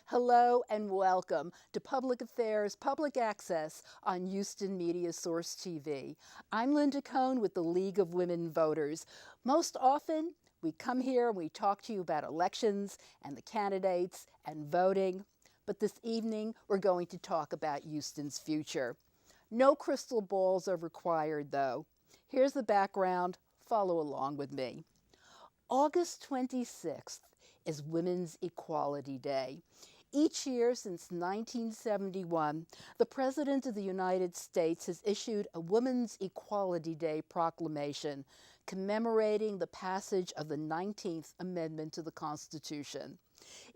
Hello and welcome to Public Affairs Public Access on Houston Media Source TV. I'm Linda Cohn with the League of Women Voters. Most often, we come here and we talk to you about elections and the candidates and voting. But this evening, we're going to talk about Houston's future. No crystal balls are required, though. Here's the background. Follow along with me. August 26th is Women's Equality Day. Each year since 1971, the President of the United States has issued a Women's Equality Day proclamation commemorating the passage of the 19th Amendment to the Constitution.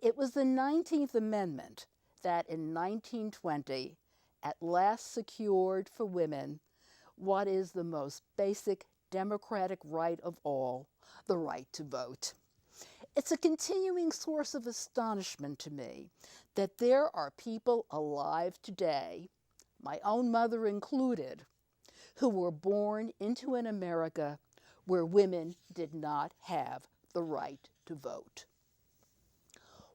It was the 19th Amendment that in 1920 at last secured for women what is the most basic democratic right of all, the right to vote. It's a continuing source of astonishment to me that there are people alive today, my own mother included, who were born into an America where women did not have the right to vote.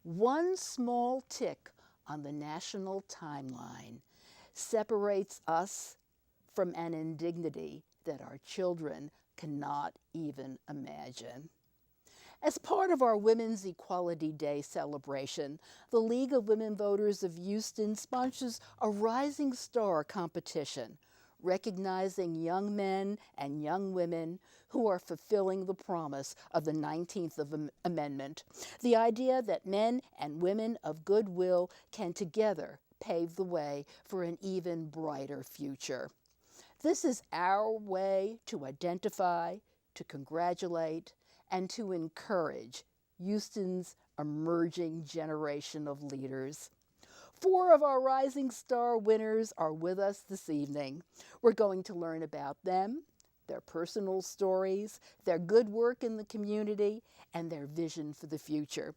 One small tick on the national timeline separates us from an indignity that our children cannot even imagine. As part of our Women's Equality Day celebration, the League of Women Voters of Houston sponsors a Rising Star competition, recognizing young men and young women who are fulfilling the promise of the 19th Amendment, the idea that men and women of goodwill can together pave the way for an even brighter future. This is our way to identify, to congratulate, and to encourage Houston's emerging generation of leaders. 4 of our Rising Star winners are with us this evening. We're going to learn about them, their personal stories, their good work in the community, and their vision for the future.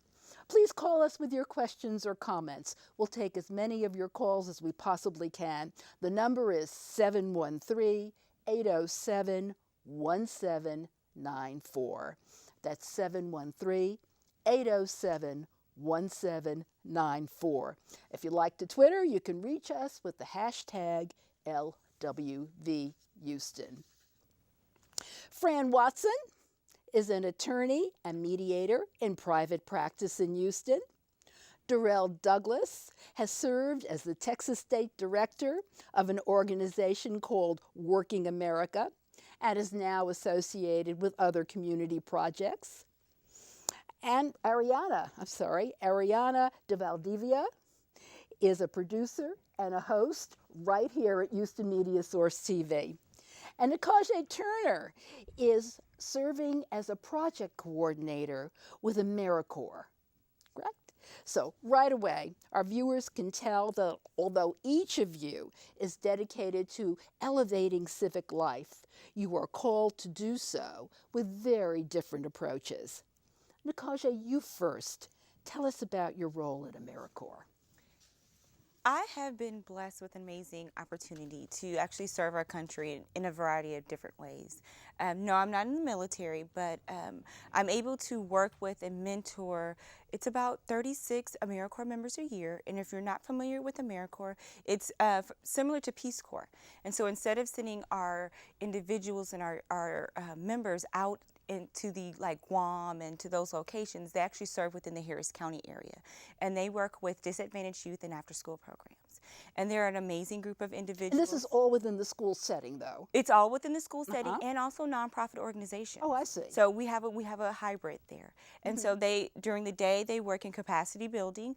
Please call us with your questions or comments. We'll take as many of your calls as we possibly can. The number is 713-807-1794. That's 713-807-1794. If you like to Twitter, you can reach us with the hashtag LWVHouston. Fran Watson is an attorney and mediator in private practice in Houston. Darrell Douglas has served as the Texas State Director of an organization called Working America and is now associated with other community projects. And Ariana de Valdivia is a producer and a host right here at Houston Media Source TV. And Nakaje Turner is serving as a project coordinator with AmeriCorps. Correct? So right away, our viewers can tell that although each of you is dedicated to elevating civic life, you are called to do so with very different approaches. Nakaje, you first. Tell us about your role at AmeriCorps. I have been blessed with an amazing opportunity to actually serve our country in a variety of different ways. No, I'm not in the military, but I'm able to work with and mentor. It's about 36 AmeriCorps members a year, and if you're not familiar with AmeriCorps, it's similar to Peace Corps. And so instead of sending our individuals and our members out into the like Guam and to those locations, they actually serve within the Harris County area, and they work with disadvantaged youth and after-school programs. And they're an amazing group of individuals. And this is all within the school setting, though. It's all within the school setting and also nonprofit organizations. Oh, I see. So we have a hybrid there, and so they during the day they work in capacity building,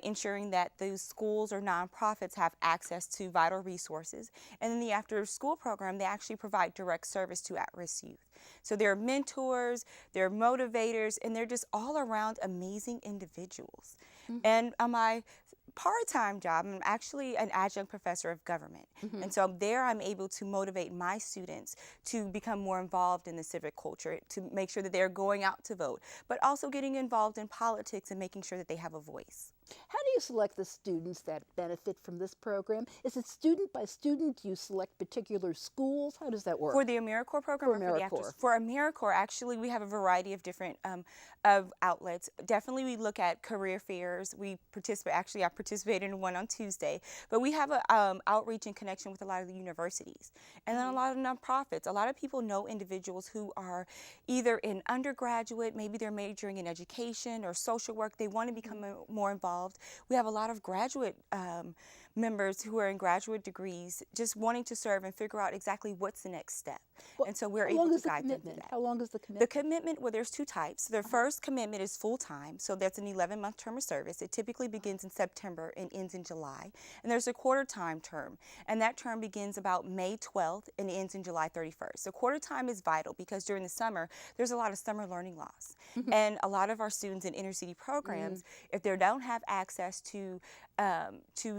ensuring that those schools or nonprofits have access to vital resources, and in the after-school program they actually provide direct service to at-risk youth. So they're mentors, they're motivators, and they're just all around amazing individuals. And my part-time job, I'm actually an adjunct professor of government. And so there I'm able to motivate my students to become more involved in the civic culture, to make sure that they're going out to vote, but also getting involved in politics and making sure that they have a voice. How do you select the students that benefit from this program? Is it student by student? Do you select particular schools? How does that work? For the AmeriCorps program For or for the After? AmeriCorps. For AmeriCorps, actually, we have a variety of different of outlets. Definitely, we look at career fairs. We participate. Actually, I participated in one on Tuesday. But we have a outreach and connection with a lot of the universities, and then a lot of nonprofits. A lot of people know individuals who are either in undergraduate, maybe they're majoring in education or social work. They want to become more involved. We have a lot of graduate members who are in graduate degrees just wanting to serve and figure out exactly what's the next step. Well, and so we're how able long to is the guide them through commitment? that. How long is the The commitment? commitment, well, there's two types. The first commitment is full-time, so that's an 11-month term of service. It typically begins in September and ends in July. And there's a quarter-time term, and that term begins about May 12th and ends in July 31st. So quarter-time is vital because during the summer, there's a lot of summer learning loss. And a lot of our students in inner-city programs, if they don't have access to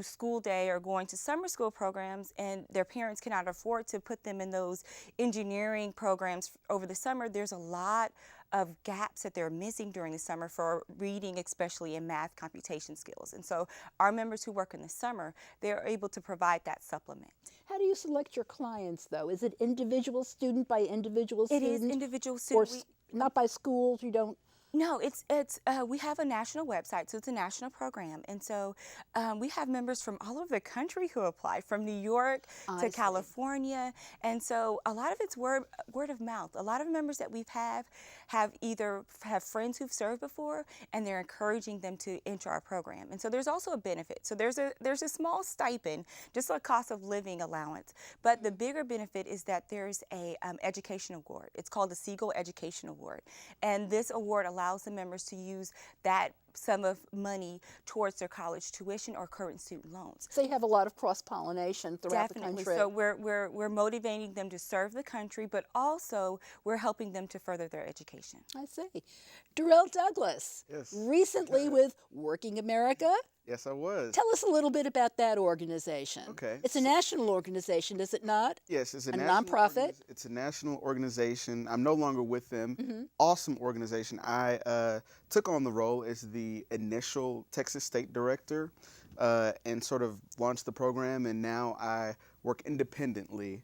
school day or going to summer school programs, and their parents cannot afford to put them in those engineering programs over the summer, there's a lot of gaps that they're missing during the summer for reading, especially in math computation skills. And so our members who work in the summer, they're able to provide that supplement. How do you select your clients, though? Is it individual student by individual It student? is individual Or student. not by schools? You don't? No, we have a national website, so it's a national program, and so we have members from all over the country who apply, from New York I to see. California, and so a lot of it's word of mouth. A lot of members that we've have either have friends who've served before, and they're encouraging them to enter our program, and so there's also a benefit. So there's a small stipend, just a cost of living allowance, but the bigger benefit is that there's a education award. It's called the Siegel Education Award, and this award allows the members to use that sum of money towards their college tuition or current student loans. So you have a lot of cross-pollination throughout Definitely. the country. So we're motivating them to serve the country, but also we're helping them to further their education. I see. Darrell Douglas, Yes. recently with Working America. Yes, I was. Tell us a little bit about that organization. Okay. It's a national organization, is it not? Yes, it's a national nonprofit? It's a national organization. I'm no longer with them. Mm-hmm. Awesome organization. I took on the role as the initial Texas State Director and sort of launched the program, and now I work independently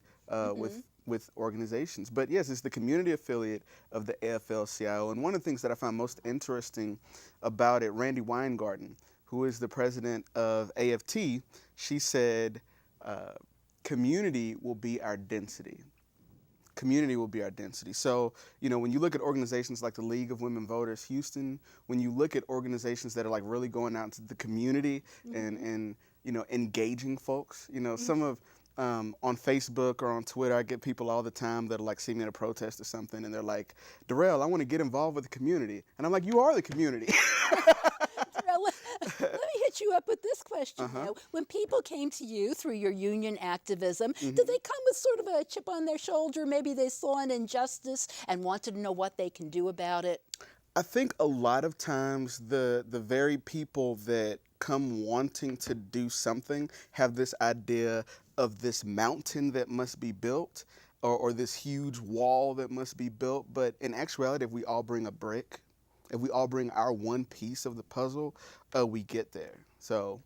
with organizations. But yes, it's the community affiliate of the AFL-CIO. And one of the things that I find most interesting about it, Randy Weingarten, who is the president of AFT, she said, community will be our density. Community will be our density. So, when you look at organizations like the League of Women Voters Houston, when you look at organizations that are like really going out into the community and engaging folks, some of on Facebook or on Twitter, I get people all the time that'll like see me at a protest or something, and they're like, Darrell, I want to get involved with the community. And I'm like, you are the community. Let me hit you up with this question. Now. When people came to you through your union activism, did they come with sort of a chip on their shoulder? Maybe they saw an injustice and wanted to know what they can do about it? I think a lot of times the very people that come wanting to do something have this idea of this mountain that must be built or this huge wall that must be built. But in actuality, if we all bring a brick, if we all bring our one piece of the puzzle, we get there. So,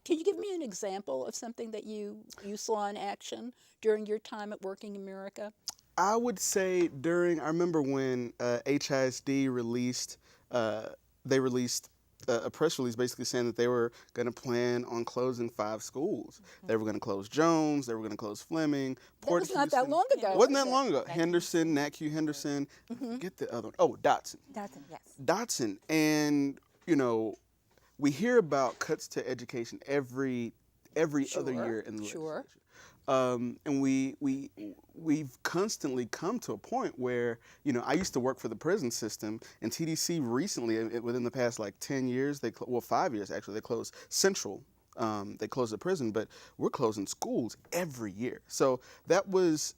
can you give me an example of something that you saw in action during your time at Working America? I would say I remember when HISD released a press release basically saying that they were going to plan on closing 5 schools. They were going to close Jones, they were going to close Fleming, Port That was not that long ago. Wasn't that long ago? Henderson, NatQ Henderson, get the other one. Oh, Dotson. Dotson, yes. Dotson. And, we hear about cuts to education every other year in the legislature. And we've constantly come to a point where, I used to work for the prison system, and TDC recently, within the past like 10 years, 5 years actually, they closed Central. They closed the prison, but we're closing schools every year. So that was,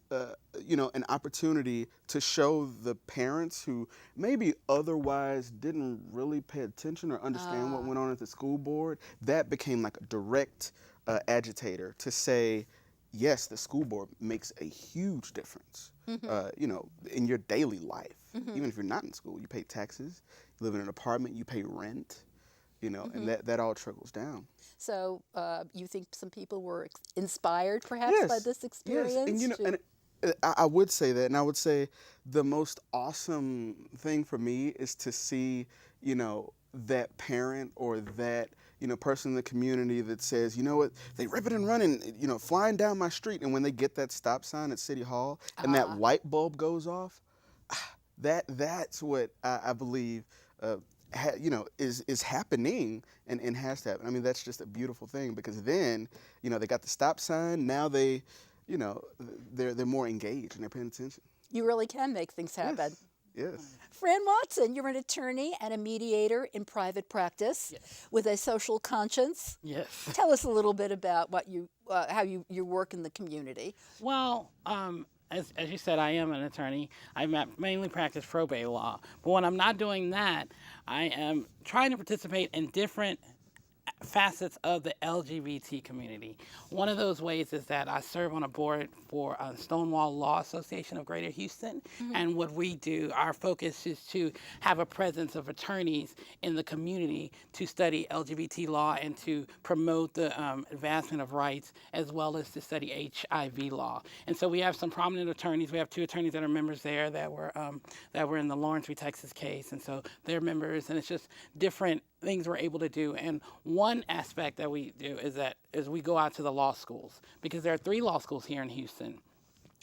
an opportunity to show the parents who maybe otherwise didn't really pay attention or understand what went on at the school board. That became like a direct agitator to say, yes, the school board makes a huge difference, in your daily life. Even if you're not in school, you pay taxes, you live in an apartment, you pay rent. and that all trickles down. So you think some people were inspired perhaps by Yes, this yes, and experience? I would say that, and I would say the most awesome thing for me is to see, that parent or that person in the community that says, you know what, they ripping and running, flying down my street, and when they get that stop sign at City Hall and that light bulb goes off, that's what I believe. Is happening and has to happen. I mean, that's just a beautiful thing because then, they got the stop sign. Now they, they're more engaged and they're paying attention. You really can make things happen. Yes. Fran Watson, you're an attorney and a mediator in private practice with a social conscience. Yes. Tell us a little bit about what how you work in the community. Well, as you said, I am an attorney. I mainly practice probate law. But when I'm not doing that, I am trying to participate in different facets of the LGBT community. One of those ways is that I serve on a board for Stonewall Law Association of Greater Houston. And what we do, our focus is to have a presence of attorneys in the community to study LGBT law and to promote the advancement of rights, as well as to study HIV law. And so we have some prominent attorneys. We have 2 attorneys that are members there that were in the Lawrence v. Texas case. And so they're members, and it's just different things we're able to do. And one aspect that we do is we go out to the law schools, because there are 3 law schools here in Houston.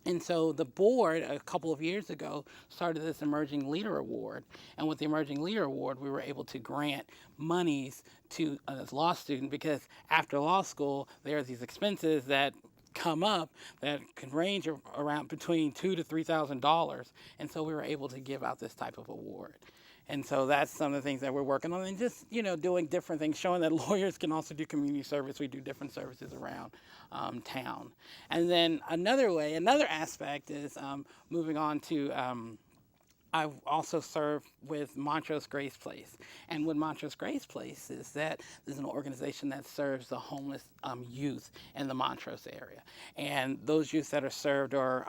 And so the board, a couple of years ago, started this Emerging Leader Award. And with the Emerging Leader Award, we were able to grant monies to a law student, because after law school, there are these expenses that come up that can range around between $2,000 to $3,000. And so we were able to give out this type of award. And so that's some of the things that we're working on, and just, doing different things, showing that lawyers can also do community service. We do different services around town. And then another aspect is moving on to, I also serve with Montrose Grace Place. And what Montrose Grace Place is that there's an organization that serves the homeless youth in the Montrose area. And those youth that are served are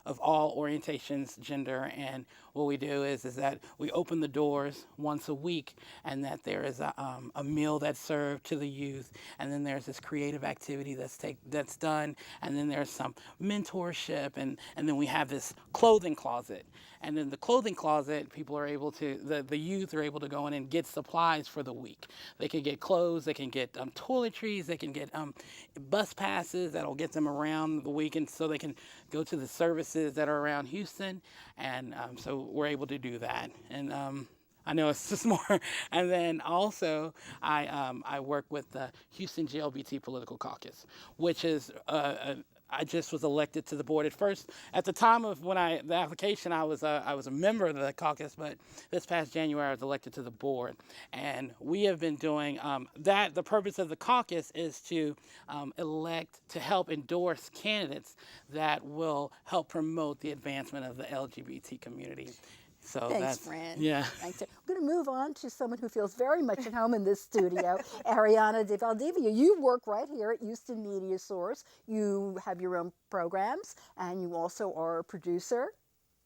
of all orientations, gender, and what we do is that we open the doors once a week, and that there is a meal that's served to the youth, and then there's this creative activity that's done, and then there's some mentorship, and then we have this clothing closet. And in the clothing closet, people are able to, the youth are able to go in and get supplies for the week. They can get clothes, they can get toiletries, they can get bus passes that'll get them around the week, and so they can go to the services that are around Houston. And so we're able to do that. And I know it's just more. And then also, I work with the Houston GLBT Political Caucus, which is I just was elected to the board. At the time of the application, I was a member of the caucus, but this past January I was elected to the board. And we have been doing that. The purpose of the caucus is to elect, to help endorse candidates that will help promote the advancement of the LGBT community. So Thanks, Fran. Yeah. Thanks. We're going to move on to someone who feels very much at home in this studio, Ariana De Valdivia. You work right here at Houston Media Source. You have your own programs, and you also are a producer.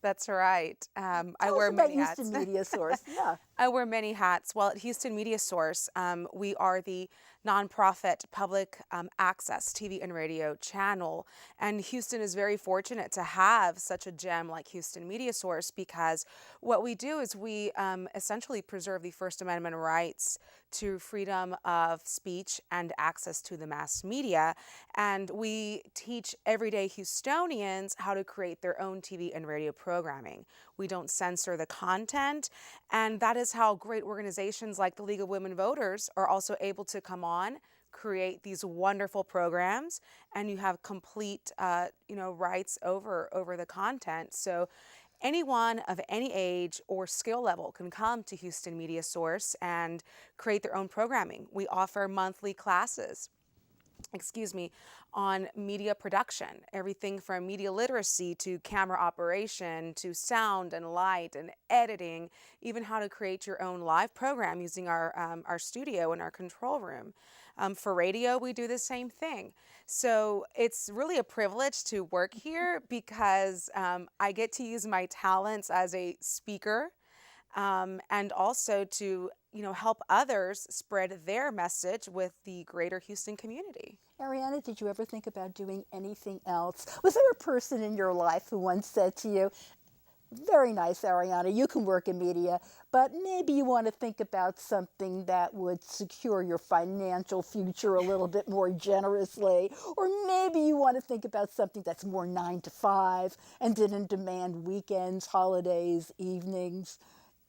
That's right. I wear Tell us many about hats. Houston Media Source. Yeah. I wear many hats. Well, at Houston Media Source, we are the nonprofit public access TV and radio channel. And Houston is very fortunate to have such a gem like Houston Media Source, because what we do is we essentially preserve the First Amendment rights to freedom of speech and access to the mass media. And we teach everyday Houstonians how to create their own TV and radio programming. We don't censor the content, and that is how great organizations like the League of Women Voters are also able to come on, create these wonderful programs, and you have complete rights over the content. So anyone of any age or skill level can come to Houston Media Source and create their own programming. We offer monthly classes on media production, everything from media literacy to camera operation to sound and light and editing, even how to create your own live program using our studio and our control room. For radio, we do the same thing. So it's really a privilege to work here because I get to use my talents as a speaker, and also to, help others spread their message with the greater Houston community. Ariana, did you ever think about doing anything else? Was there a person in your life who once said to you, very nice, Ariana, you can work in media, but maybe you want to think about something that would secure your financial future a little bit more generously, or maybe you want to think about something that's more 9 to 5 and didn't demand weekends, holidays, evenings?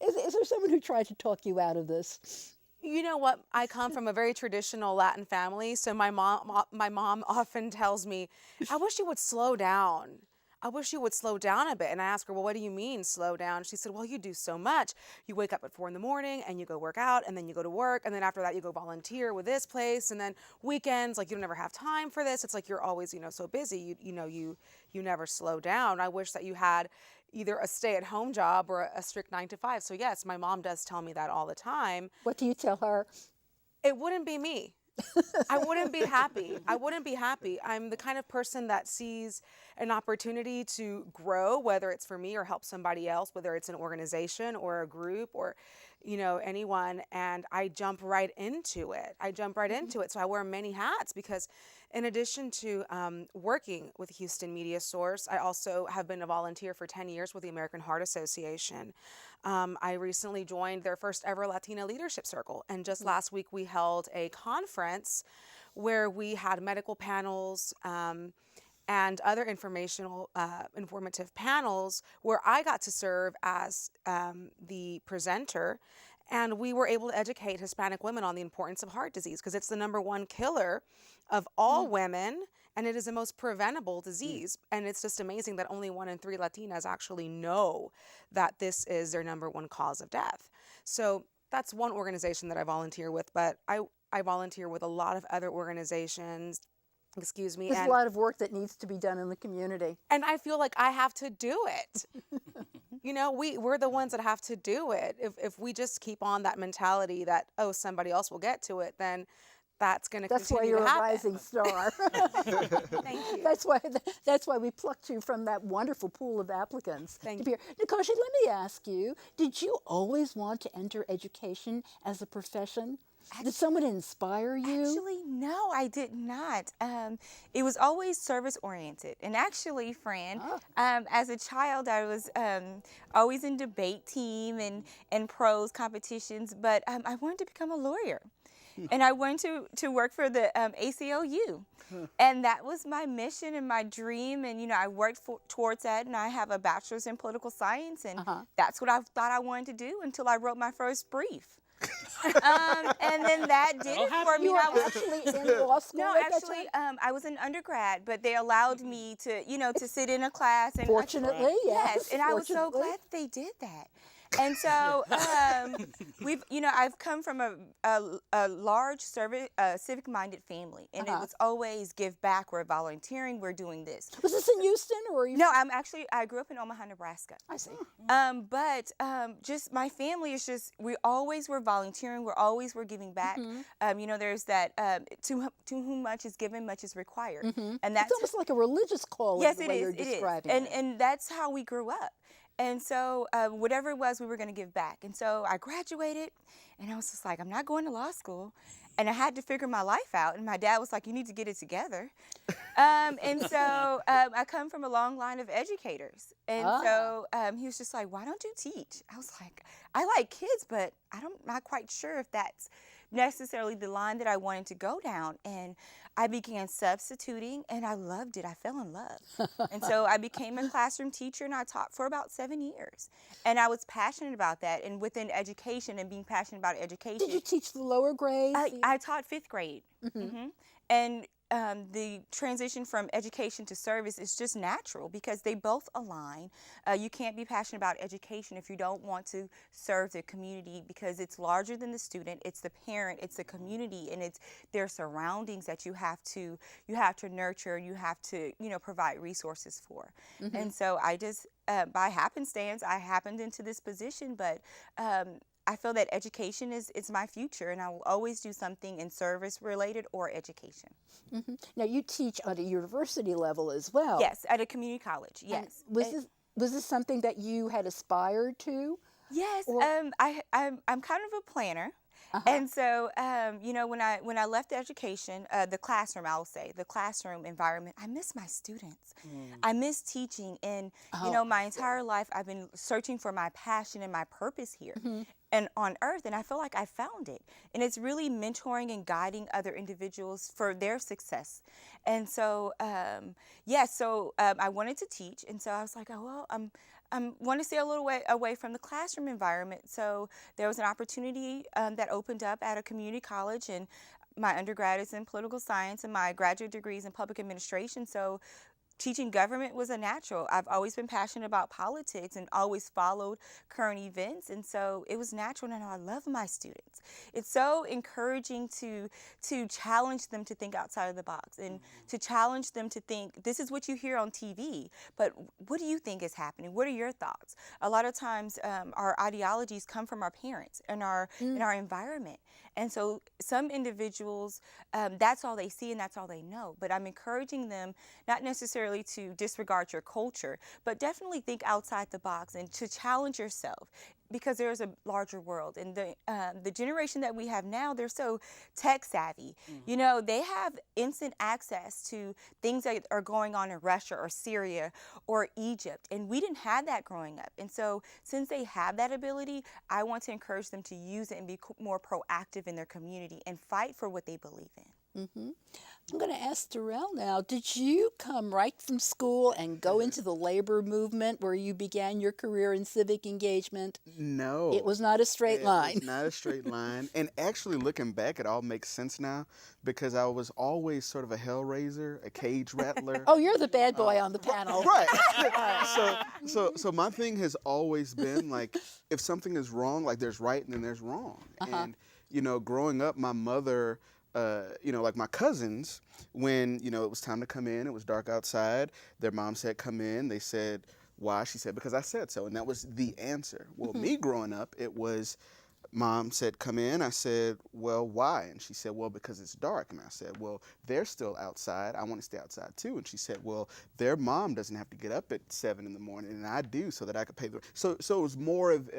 Is there someone who tried to talk you out of this? You know what? I come from a very traditional Latin family, so my mom often tells me, "I wish you would slow down. I wish you would slow down a bit." And I ask her, "Well, what do you mean slow down?" She said, "Well, you do so much. You wake up at 4 a.m. and you go work out, and then you go to work, and then after that you go volunteer with this place, and then weekends, like you don't ever have time for this. It's like you're always, so busy. You never slow down. I wish that you had either a stay-at-home job or a strict 9 to 5." So yes, my mom does tell me that all the time. What do you tell her? It wouldn't be me. I wouldn't be happy. I wouldn't be happy. I'm the kind of person that sees an opportunity to grow, whether it's for me or help somebody else, whether it's an organization or a group or, anyone, and I jump right into it. So I wear many hats because in addition to working with Houston Media Source, I also have been a volunteer for 10 years with the American Heart Association. I recently joined their first ever Latina Leadership Circle, and just last week we held a conference where we had medical panels and other informative panels where I got to serve as the presenter, and we were able to educate Hispanic women on the importance of heart disease because it's the #1 killer of all women, and it is the most preventable disease. And it's just amazing that only 1 in 3 Latinas actually know that this is their #1 cause of death. So that's one organization that I volunteer with, but I volunteer with a lot of other organizations. Excuse me. There's a lot of work that needs to be done in the community. And I feel like I have to do it. We're the ones that have to do it. If we just keep on that mentality that, oh, somebody else will get to it, then that's going to continue to happen. That's why you're a rising star. Thank you. That's why we plucked you from that wonderful pool of applicants. Thank to be here. Nkosi, let me ask you, did you always want to enter education as a profession? Did someone inspire you? Actually, no, I did not. It was always service oriented. And actually, Fran, as a child, I was always in debate team and prose competitions, but I wanted to become a lawyer. And I went to work for the ACLU. And that was my mission and my dream. And, I worked towards that. And I have a bachelor's in political science. And that's what I thought I wanted to do until I wrote my first brief. And then that did it for me. You were actually in law school No, at actually, that time? I was an undergrad, but they allowed me to, to sit in a class. And Fortunately, yes. and I was so fortunately. glad they did that. And so I've come from a large civic-minded family, and it was always give back. We're volunteering. We're doing this. Was this in Houston or? Are you No, I grew up in Omaha, Nebraska. I see. But just my family is just, we always were volunteering. We're always were giving back. There's that to whom much is given, much is required, and that's It's almost like a religious calling. yes, the it way is. You're It is, describing and that's how we grew up. And so whatever it was, we were going to give back. And so I graduated, and I was just like, I'm not going to law school. And I had to figure my life out. And my dad was like, you need to get it together. And so I come from a long line of educators. And so he was just like, why don't you teach? I was like, I like kids, but I'm not quite sure if that's necessarily the line that I wanted to go down. And I began substituting, and I loved it. I fell in love. And so I became a classroom teacher, and I taught for about 7 years. And I was passionate about that. And within education and being passionate about education. Did you teach the lower grades? I taught 5th grade. And the transition from education to service is just natural because they both align. You can't be passionate about education if you don't want to serve the community because it's larger than the student, it's the parent, it's the community, and it's their surroundings that you have to nurture, you have to provide resources for. And so I just by happenstance I happened into this position, but I feel that education is my future, and I will always do something in service related or education. Now you teach at a university level as well. Yes, at a community college. Yes. Was this something that you had aspired to? Yes, Or- I'm kind of a planner. And so, you know, when I left education, the classroom, I'll say, the classroom environment, I miss my students. I miss teaching. And, you know, my entire life, I've been searching for my passion and my purpose here and on earth. And I feel like I found it. And it's really mentoring and guiding other individuals for their success. And so, I wanted to teach. And so I was like, oh, well, I want to stay a little way away from the classroom environment. So there was an opportunity that opened up at a community college, and my undergrad is in political science and my graduate degree is in public administration. So teaching government was a natural. I've always been passionate about politics and always followed current events, and so it was natural. And I love my students. It's so encouraging to challenge them to think outside of the box and to challenge them to think, this is what you hear on TV, but what do you think is happening? What are your thoughts? A lot of times our ideologies come from our parents and our environment. And so some individuals, that's all they see and that's all they know. But I'm encouraging them not necessarily to disregard your culture, but definitely think outside the box and to challenge yourself, because there's a larger world. And the generation that we have now, they're so tech savvy. You know, they have instant access to things that are going on in Russia or Syria or Egypt. And we didn't have that growing up. And so since they have that ability, I want to encourage them to use it and be more proactive in their community and fight for what they believe in. I'm going to ask Darrell now, did you come right from school and go into the labor movement where you began your career in civic engagement? No. It was not a straight line. It was not a straight line. And actually, looking back, it all makes sense now, because I was always sort of a hellraiser, a cage rattler. Oh, you're the bad boy on the panel. Right. So my thing has always been, like, if something is wrong, like, there's right and then there's wrong. And, you know, growing up, my mother, you know, like my cousins, when, you know, it was time to come in, it was dark outside, their mom said, come in. They said, why? She said, because I said so. And that was the answer. Well, me growing up, it was, mom said, come in. I said, well, why? And she said, well, because it's dark. And I said, well, they're still outside. I want to stay outside too. And she said, well, their mom doesn't have to get up at 7 in the morning, and I do, so that I could pay the. So it was more of,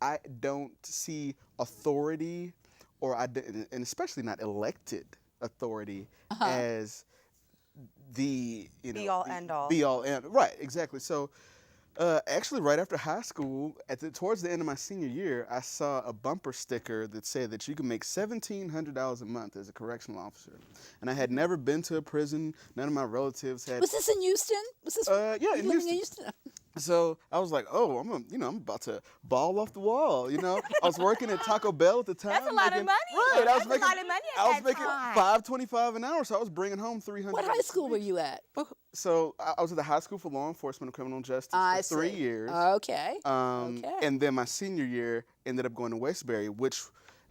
I don't see authority, or and especially not elected authority, as the, you know, Be all, end all. Be all, end. Right, exactly. So actually, right after high school, towards the end of my senior year, I saw a bumper sticker that said that you can make $1,700 a month as a correctional officer. And I had never been to a prison. None of my relatives had. Was this in Houston? Was this Yeah, you in living Houston. So I was like, oh, I'm about to ball off the wall. You know, I was working at Taco Bell at the time. That's a lot of money. Right, That's a lot of money at I was that making time. $5.25 an hour, so I was bringing home $300. What high school were you at? So I was at the High School for Law Enforcement and Criminal Justice I for 3 see. years. Okay. Okay. And then my senior year ended up going to Westbury, which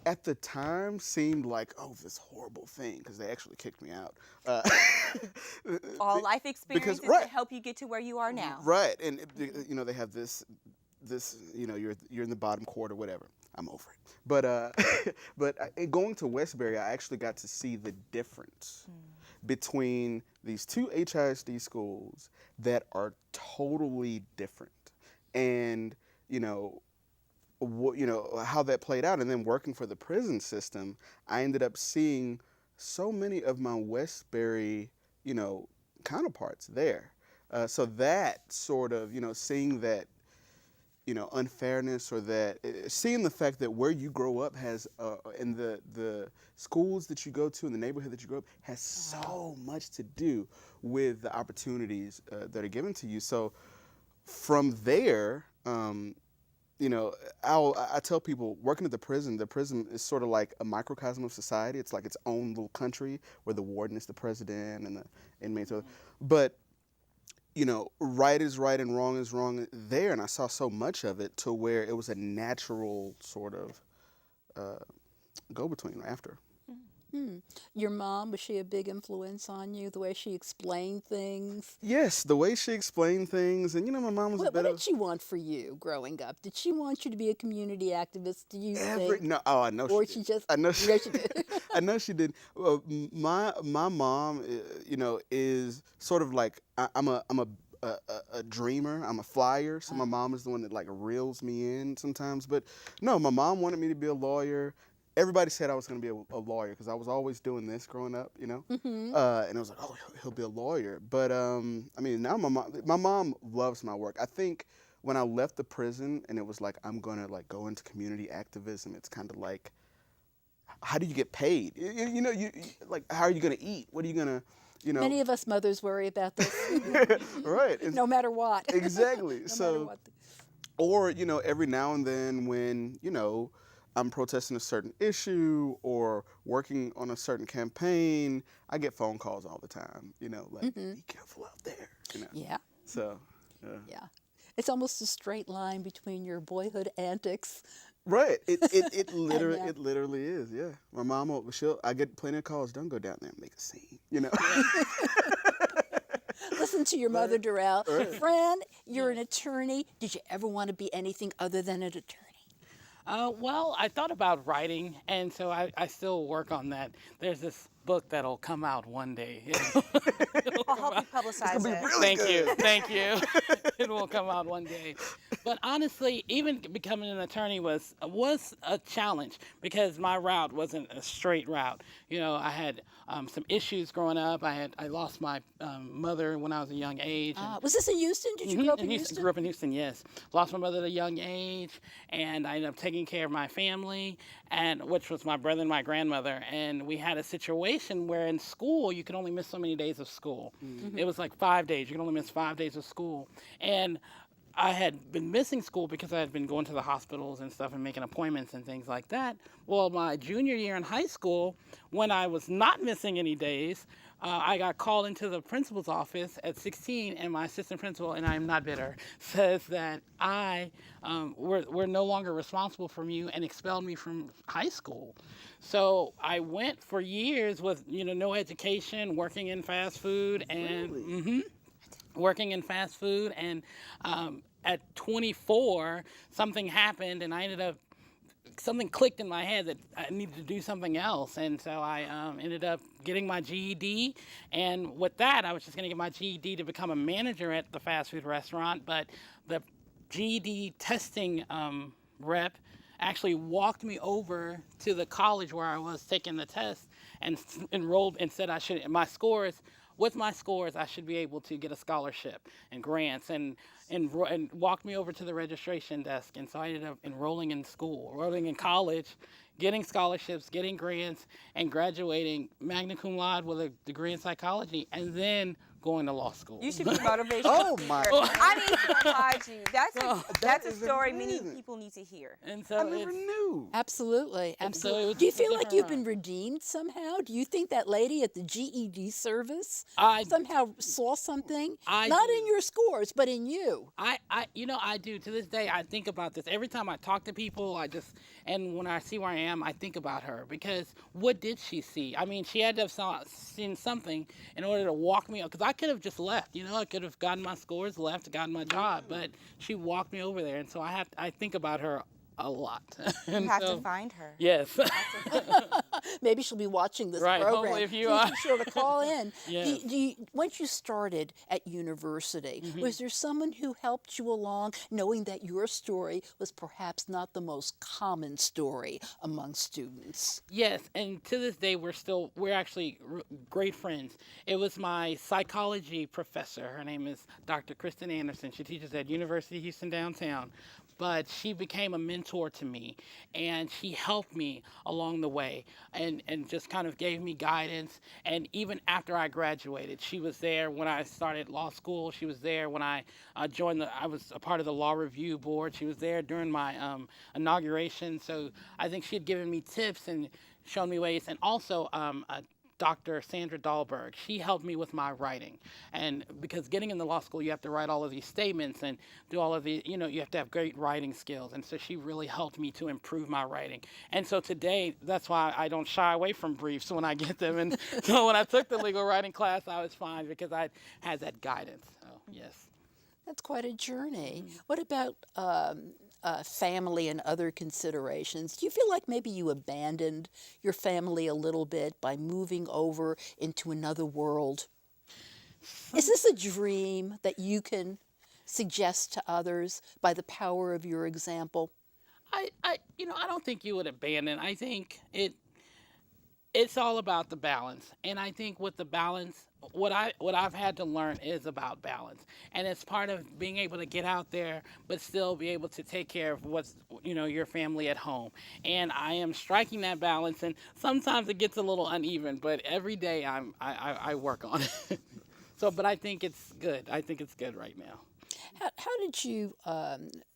at the time seemed like, oh, this horrible thing, because they actually kicked me out. All life experiences right. to help you get to where you are now. Right, and you know, they have this, you know, you're in the bottom quarter, whatever. I'm over it. But going to Westbury, I actually got to see the difference between these two HISD schools that are totally different, and you know how that played out. And then working for the prison system, I ended up seeing so many of my Westbury, you know, counterparts there. So that sort of, you know, seeing that, you know, unfairness, or that seeing the fact that where you grow up has, and the schools that you go to and the neighborhood that you grow up has so much to do with the opportunities that are given to you. So from there, you know, I tell people working at the prison is sort of like a microcosm of society. It's like its own little country where the warden is the president and the inmates are. But, you know, right is right and wrong is wrong there. And I saw so much of it to where it was a natural sort of go-between after. Your mom, was she a big influence on you, the way she explained things? Yes, the way she explained things. And, you know, my mom was a What bit did she want for you growing up? Did she want you to be a community activist, do you think? No, oh, I know Or she she did. just, I know you know she did. I know she did. My mom, you know, is sort of like I'm a a dreamer. I'm a flyer, so my mom is the one that like reels me in sometimes. But no, my mom wanted me to be a lawyer. Everybody said I was going to be a lawyer because I was always doing this growing up, you know. And I was like, oh, he'll be a lawyer. But I mean, now my mom loves my work. I think when I left the prison and it was like I'm going to like go into community activism, it's kind of like, how do you get paid? You know, you like, how are you going to eat? What are you going to, you know? Many of us mothers worry about this, Right. no matter what. Exactly. No So, matter what. or, you know, every now and then when, you know, I'm protesting a certain issue or working on a certain campaign, I get phone calls all the time, you know, like, be careful out there, you know. Yeah, So, yeah. yeah. It's almost a straight line between your boyhood antics. Right. It literally yeah. it literally is, yeah. My mom I get plenty of calls, don't go down there and make a scene, you know. Listen to your mother, Darrell. Fran, you're an attorney. Did you ever want to be anything other than an attorney? Well, I thought about writing, and so I still work on that. There's this book that'll come out one day. I'll help you publicize it. Thank you. It will come out one day. But honestly, even becoming an attorney was a challenge because my route wasn't a straight route. You know, I had some issues growing up. I lost my mother when I was a young age. Was this in Houston? Did you grow up in Houston? Grew up in Houston, yes. Lost my mother at a young age, and I ended up taking care of my family, which was my brother and my grandmother. And we had a situation where in school you could only miss so many days of school. It was like 5 days. You could only miss 5 days of school. And I had been missing school because I had been going to the hospitals and stuff and making appointments and things like that. Well, my junior year in high school, when I was not missing any days, I got called into the principal's office at 16, and my assistant principal, and I am not bitter, says that we're no longer responsible for you and expelled me from high school. So I went for years with no education, working in fast food, and working in fast food, and at 24, something happened, and I ended up something clicked in my head that I needed to do something else, and so I ended up getting my GED, and with that, I was just going to get my GED to become a manager at the fast food restaurant, but the GED testing rep actually walked me over to the college where I was taking the test and enrolled and said with my scores, I should be able to get a scholarship and grants, and walked me over to the registration desk. And so I ended up enrolling in college, getting scholarships, getting grants, and graduating magna cum laude with a degree in psychology, and then going to law school. You should be motivational. Oh my God. I need to applaud you. That's a is story amazing. many people need to hear. And so I never knew. Absolutely, so absolutely. it was Do you a feel like different you've been route. redeemed somehow? Do you think that lady at the GED service I- somehow saw something? I Not do. in your scores, but in you. I do. To this day, I think about this. Every time I talk to people, and when I see where I am, I think about her, because what did she see? I mean, she had to have seen something in order to walk me up, because I could have just left. I could have gotten my scores, left, gotten my job, but she walked me over there, and so I think about her a lot. You have to find her. Yes. Maybe she'll be watching this Right, program. hopefully if you Please are. be sure to call in. Yes. Once you started at university, Mm-hmm. was there someone who helped you along, knowing that your story was perhaps not the most common story among students? Yes, and to this day, we're actually great friends. It was my psychology professor. Her name is Dr. Kristen Anderson. She teaches at University of Houston downtown. But she became a mentor to me, and she helped me along the way, and just kind of gave me guidance. And even after I graduated, she was there when I started law school. She was there when I I was a part of the law review board. She was there during my inauguration. So I think she had given me tips and shown me ways. And also Dr. Sandra Dahlberg, she helped me with my writing. And because getting into law school, you have to write all of these statements and do all of the, you have to have great writing skills. And so she really helped me to improve my writing. And so today, that's why I don't shy away from briefs when I get them. And so when I took the legal writing class, I was fine because I had that guidance. So, yes. That's quite a journey. What about family and other considerations? Do you feel like maybe you abandoned your family a little bit by moving over into another world? Is this a dream that you can suggest to others by the power of your example? I don't think you would abandon. I think it's all about the balance, and I think with the balance, what I've had to learn is about balance, and it's part of being able to get out there but still be able to take care of what's your family at home. And I am striking that balance, and sometimes it gets a little uneven, but every day I work on it. So, but I think it's good. I think it's good right now. How did you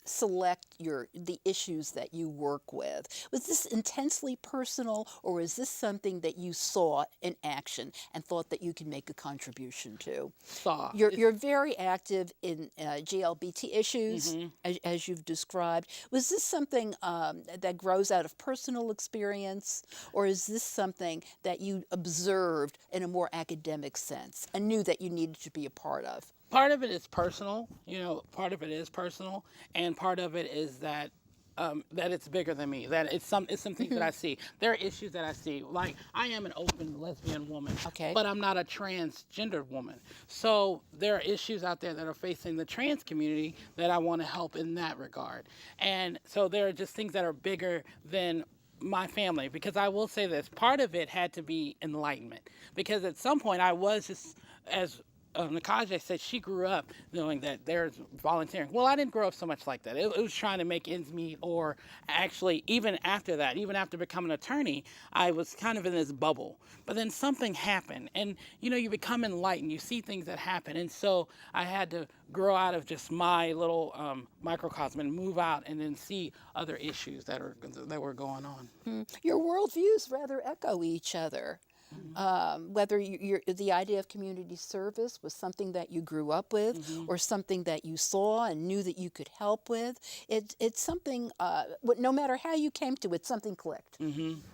select the issues that you work with? Was this intensely personal, or is this something that you saw in action and thought that you could make a contribution to? Saw. You're very active in GLBT issues, as you've described. Was this something that grows out of personal experience, or is this something that you observed in a more academic sense and knew that you needed to be a part of? Part of it is personal, part of it is personal, and part of it is that that it's bigger than me. That it's some things that I see. There are issues that I see. Like, I am an open lesbian woman, Okay. but I'm not a transgendered woman. So there are issues out there that are facing the trans community that I want to help in that regard. And so there are just things that are bigger than my family, because I will say this, part of it had to be enlightenment, because at some point I was just, as Nakaje said, she grew up knowing that there's volunteering. Well, I didn't grow up so much like that. It was trying to make ends meet, or actually, even after that, even after becoming an attorney, I was kind of in this bubble. But then something happened, and you become enlightened. You see things that happen, and so I had to grow out of just my little microcosm and move out, and then see other issues that were going on. Your worldviews rather echo each other. Whether the idea of community service was something that you grew up with, or something that you saw and knew that you could help with, it's something. No matter how you came to it, something clicked.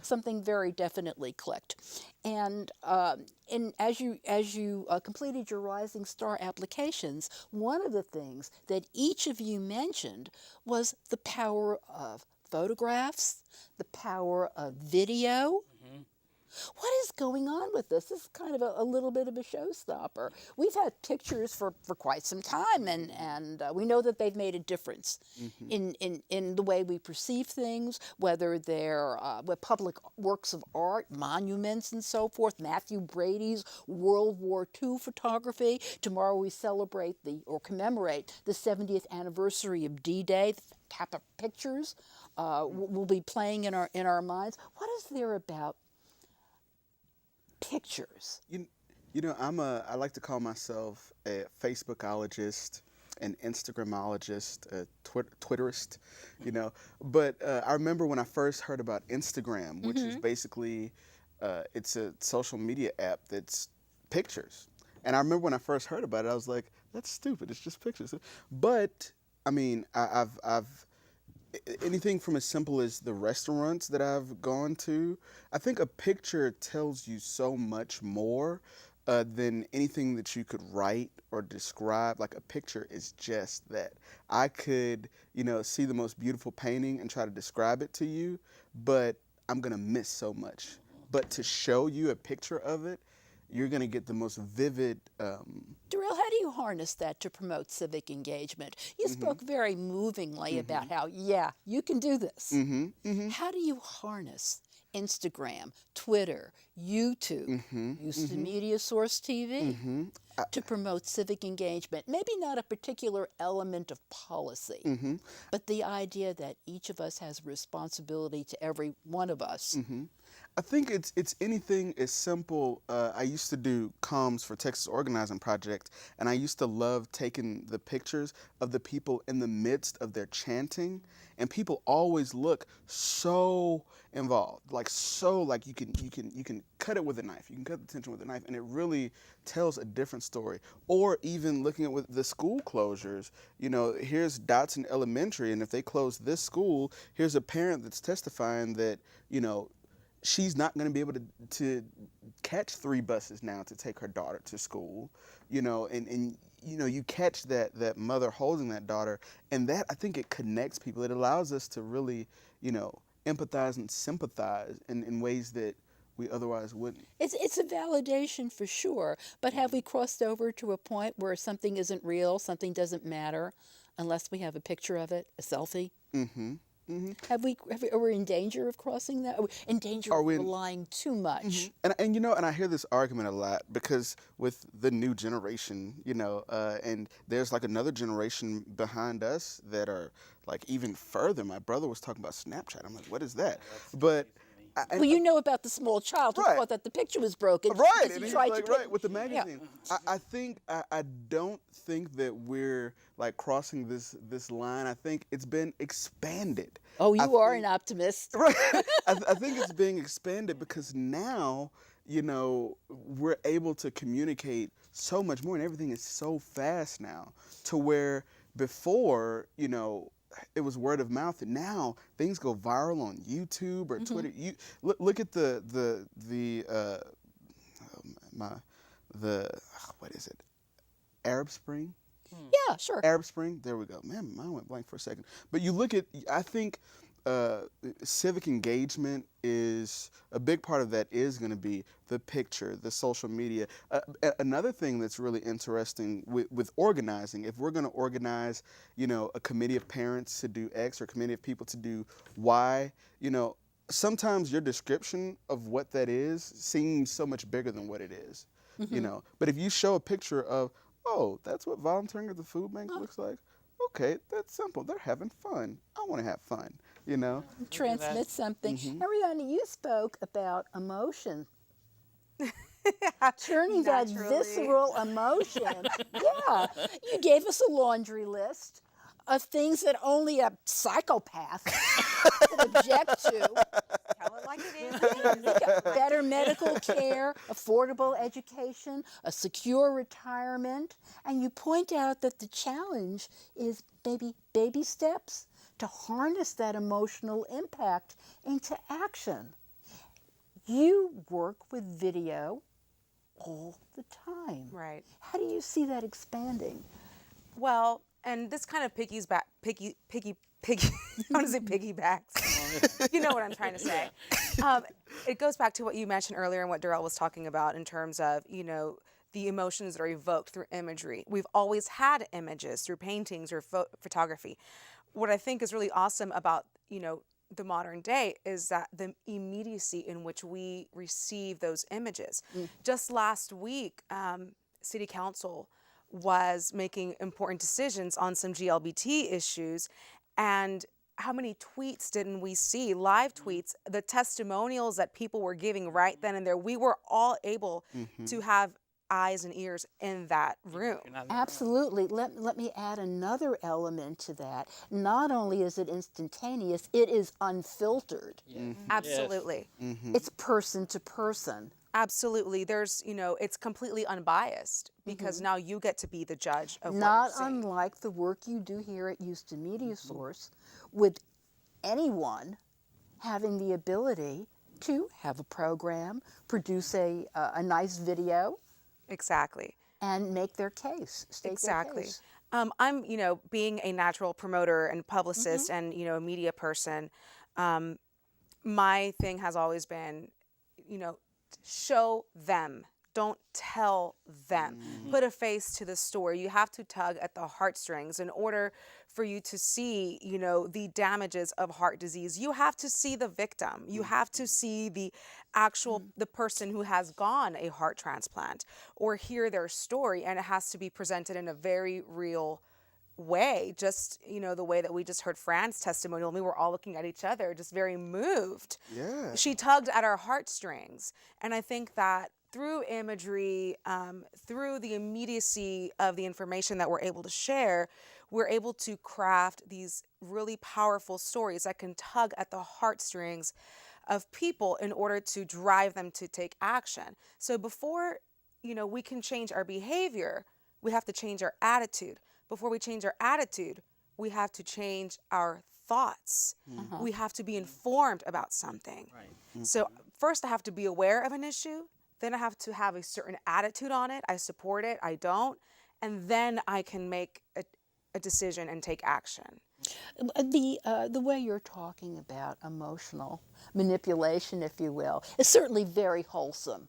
Something very definitely clicked. And as you completed your Rising Star applications, one of the things that each of you mentioned was the power of photographs, the power of video. What is going on with this? This is kind of a little bit of a showstopper. We've had pictures for quite some time, and we know that they've made a difference in the way we perceive things, whether they're public works of art, monuments, and so forth. Matthew Brady's World War II photography. Tomorrow we celebrate or commemorate the 70th anniversary of D-Day. The Kappa pictures will be playing in our minds. What is there about pictures? I like to call myself a Facebookologist, an Instagramologist, a Twitterist, But I remember when I first heard about Instagram, which is basically, it's a social media app that's pictures. And I remember when I first heard about it, I was like, that's stupid. It's just pictures. But I mean, I've anything from as simple as the restaurants that I've gone to. I think a picture tells you so much more than anything that you could write or describe. Like, a picture is just that. I could, see the most beautiful painting and try to describe it to you, but I'm going to miss so much. But to show you a picture of it, you're going to get the most vivid. Darrell, how do you harness that to promote civic engagement? You spoke very movingly about how, you can do this. How do you harness Instagram, Twitter, YouTube, Houston Media Source TV to promote civic engagement? Maybe not a particular element of policy, but the idea that each of us has responsibility to every one of us. I think it's anything as simple. I used to do comms for Texas Organizing Project, and I used to love taking the pictures of the people in the midst of their chanting, and people always look so involved, like you can cut it with a knife. You can cut the tension with a knife, and it really tells a different story. Or even looking at with the school closures, here's Dotson Elementary, and if they close this school, here's a parent that's testifying that, she's not going to be able to catch 3 buses now to take her daughter to school, and you catch that mother holding that daughter, and that, I think, it connects people. It allows us to really, empathize and sympathize in ways that we otherwise wouldn't. It's a validation for sure, but have we crossed over to a point where something isn't real, something doesn't matter, unless we have a picture of it, a selfie? Mm-hmm. Mm-hmm. Are we in danger of crossing that? Are we in danger of relying too much? And you know, and I hear this argument a lot because with the new generation, you know, and there's like another generation behind us that are like even further. My brother was talking about Snapchat. I'm like, what is that? But Well, you know about the small child who Right. thought that the picture was broken. right, because and he he's tried like, to right, with the magazine. I don't think that we're like crossing this line. I think it's been expanded. Oh, I you are think- an optimist. Right. I think it's being expanded because now, you know, we're able to communicate so much more and everything is so fast now to where before, you know, it was word of mouth and now things go viral on YouTube or Twitter. You look at the what is it? Arab Spring? Yeah, sure. Arab Spring. There we go. Man, mine went blank for a second. But you look at, I think civic engagement is a big part of that is going to be the picture, the social media. Another thing that's really interesting with organizing, if we're going to organize, you know, a committee of parents to do X or a committee of people to do Y, you know, sometimes your description of what that is seems so much bigger than what it is, you know. But if you show a picture of, oh, that's what volunteering at the food bank looks like. Okay, that's simple. They're having fun. I want to have fun, you know? Transmit something. Ariana, you spoke about emotion. Turning that Naturally. visceral emotion. Yeah. You gave us a laundry list of things that only a psychopath could object to. Tell it like it is. Better medical care, affordable education, a secure retirement, and you point out that the challenge is maybe baby steps to harness that emotional impact into action. You work with video all the time. Right. How do you see that expanding? Well, and this kind of I want to say piggybacks. You know what I'm trying to say. It goes back to what you mentioned earlier and what Darrell was talking about in terms of, you know, the emotions that are evoked through imagery. We've always had images through paintings or photography. What I think is really awesome about, you know, the modern day is that the immediacy in which we receive those images. Just last week, City Council was making important decisions on some GLBT issues, and how many tweets didn't we see, live tweets, the testimonials that people were giving right then and there. We were all able to have eyes and ears in that room. Absolutely. Let me add another element to that. Not only is it instantaneous, it is unfiltered. Absolutely. It's person to person. Absolutely. There's, you know, it's completely unbiased because now you get to be the judge of Not what you're seeing. unlike the work you do here at Houston Media Source, with anyone having the ability to have a program, produce a nice video, Exactly. and make their case, state their Exactly. case. I'm, you know, being a natural promoter and publicist and, you know, a media person, my thing has always been, you know, show them. Don't tell them. Put a face to the story. You have to tug at the heartstrings in order for you to see, you know, the damages of heart disease. You have to see the victim. You have to see the actual, the person who has gone a heart transplant or hear their story. And it has to be presented in a very real way, just, you know, the way that we just heard Fran's testimonial and we were all looking at each other, just very moved. Yeah. She tugged at our heartstrings. And I think that through imagery, through the immediacy of the information that we're able to share, we're able to craft these really powerful stories that can tug at the heartstrings of people in order to drive them to take action. So before, you know, we can change our behavior, we have to change our attitude. Before we change our attitude, we have to change our thoughts. We have to be informed about something. So first I have to be aware of an issue. Then I have to have a certain attitude on it. I support it, I don't. And then I can make a decision and take action. The way you're talking about emotional manipulation, if you will, is certainly very wholesome.